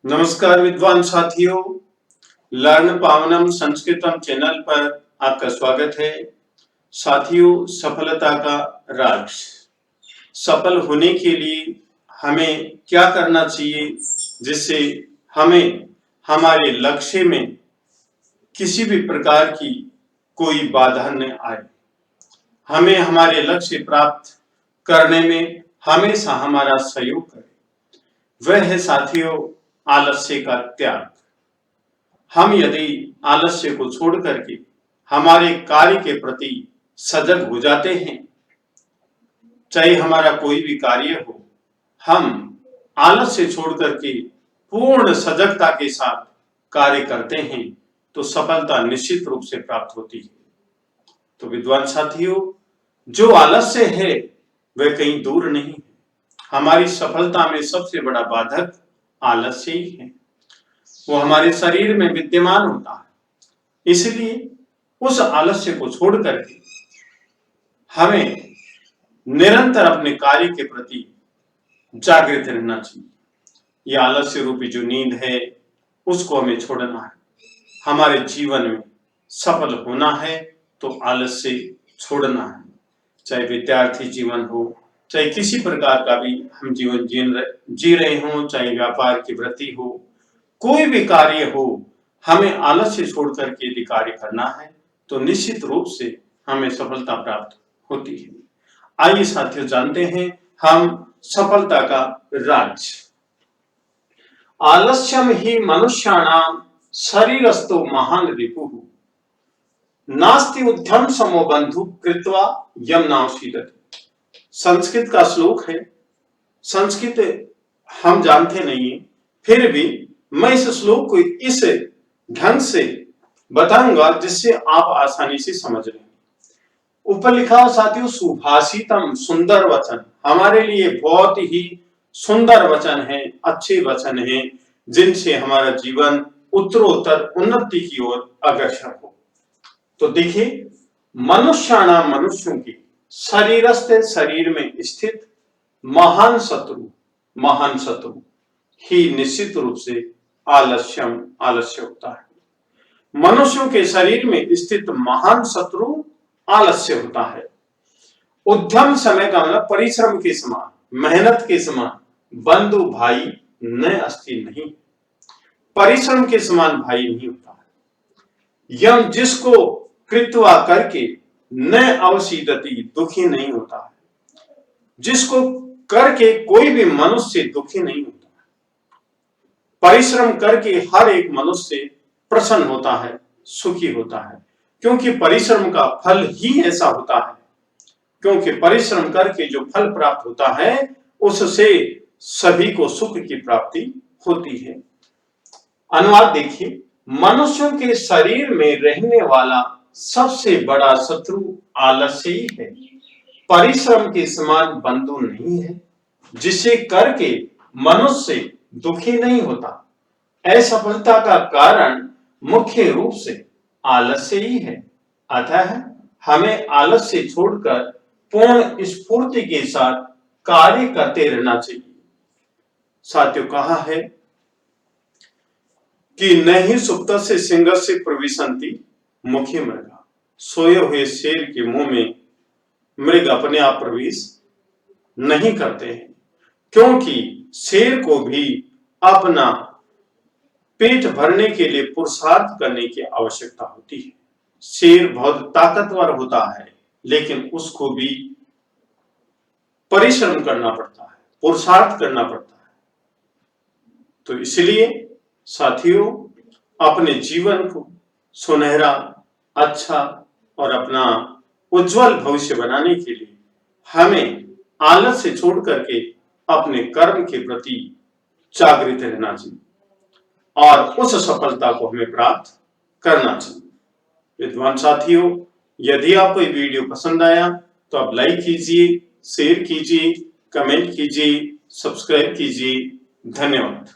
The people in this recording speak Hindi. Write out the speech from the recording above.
नमस्कार विद्वान साथियों, लर्न पावनम संस्कृतम चैनल पर आपका स्वागत है। साथियों, सफलता का राज। सफल होने के लिए हमें क्या करना चाहिए जिससे हमें हमारे लक्ष्य में किसी भी प्रकार की कोई बाधा न आए, हमें हमारे लक्ष्य प्राप्त करने में हमेशा हमारा सहयोग करे। वह है साथियों आलस्य का त्याग। हम यदि आलस्य को छोड़ करके हमारे कार्य के प्रति सजग हो जाते हैं, चाहे हमारा कोई भी कार्य हो, हम आलस्य छोड़ करके पूर्ण सजगता के साथ कार्य करते हैं तो सफलता निश्चित रूप से प्राप्त होती है। तो विद्वान साथियों, जो आलस्य है वह कहीं दूर नहीं है। हमारी सफलता में सबसे बड़ा बाधक आलस्य ही है। वो हमारे शरीर में विद्यमान होता है। इसलिए उस आलस्य को छोड़ करके हमें निरंतर अपने कार्य के प्रति जागृत रहना चाहिए। यह आलस्य रूपी जो नींद है उसको हमें छोड़ना है। हमारे जीवन में सफल होना है तो आलस्य छोड़ना है। चाहे विद्यार्थी जीवन हो, चाहे किसी प्रकार का भी हम जीवन जी रहे हों, चाहे व्यापार की वृत्ति हो, कोई भी कार्य हो, हमें आलस्य छोड़ करके यदि कार्य करना है तो निश्चित रूप से हमें सफलता प्राप्त होती है। आइए साथियों, जानते हैं हम सफलता का राज। आलस्यम ही मनुष्याणाम शरीरस्थो महान रिपुः नास्ति उद्यम समो बंधु कृत्वा यम नावसीदति। संस्कृत का श्लोक है। संस्कृत हम जानते नहीं है, फिर भी मैं इस श्लोक को इस ढंग से बताऊंगा जिससे आप आसानी से समझ लेंगे। ऊपर लिखा हो साथियों, सुभाषितम, सुंदर वचन। हमारे लिए बहुत ही सुंदर वचन है, अच्छे वचन हैं जिनसे हमारा जीवन उत्तरोत्तर उन्नति की ओर अग्रसर हो। तो देखिए, मनुष्याणाम, मनुष्यों की शरीरस्थ, शरीर में स्थित महान शत्रु ही निश्चित रूप से आलस्यम, आलस्य होता है। मनुष्यों के शरीर में स्थित महान शत्रु आलस्य होता है। उद्यम समय का मतलब परिश्रम के समान, मेहनत के समान बंधु भाई न अस्ति नहीं। परिश्रम के समान भाई नहीं होता है। यम, जिसको कृत्वा करके न अवसीदति, दुखी नहीं होता है। जिसको करके कोई भी मनुष्य दुखी नहीं होता। परिश्रम करके हर एक मनुष्य प्रसन्न होता है, सुखी होता है, क्योंकि परिश्रम का फल ही ऐसा होता है। क्योंकि परिश्रम करके जो फल प्राप्त होता है उससे सभी को सुख की प्राप्ति होती है। अनुवाद देखिए, मनुष्यों के शरीर में रहने वाला सबसे बड़ा शत्रु आलस्य ही है। परिश्रम के समान बंधु नहीं है, जिसे करके मनुष्य दुखी नहीं होता। असफलता का कारण मुख्य रूप से आलस्य ही है। अतः हमें आलस्य छोड़कर पूर्ण स्फूर्ति के साथ कार्य करते रहना चाहिए। साथियों, कहा है कि नहीं सुप्तस्य सिंहस्य प्रविशन्ति मुखे मृगा। सोए हुए शेर के मुंह में मृग अपने आप प्रवेश नहीं करते हैं, क्योंकि शेर को भी अपना पेट भरने के लिए पुरुषार्थ करने की आवश्यकता होती है। शेर बहुत ताकतवर होता है, लेकिन उसको भी परिश्रम करना पड़ता है, पुरुषार्थ करना पड़ता है। तो इसलिए साथियों, अपने जीवन को सुनहरा, अच्छा और अपना उज्जवल भविष्य बनाने के लिए हमें आलस से छोड़ करके अपने कर्म के प्रति जागृत रहना चाहिए और उस सफलता को हमें प्राप्त करना चाहिए। विद्वान साथियों, यदि आपको ये वीडियो पसंद आया तो आप लाइक कीजिए, शेयर कीजिए, कमेंट कीजिए, सब्सक्राइब कीजिए। धन्यवाद।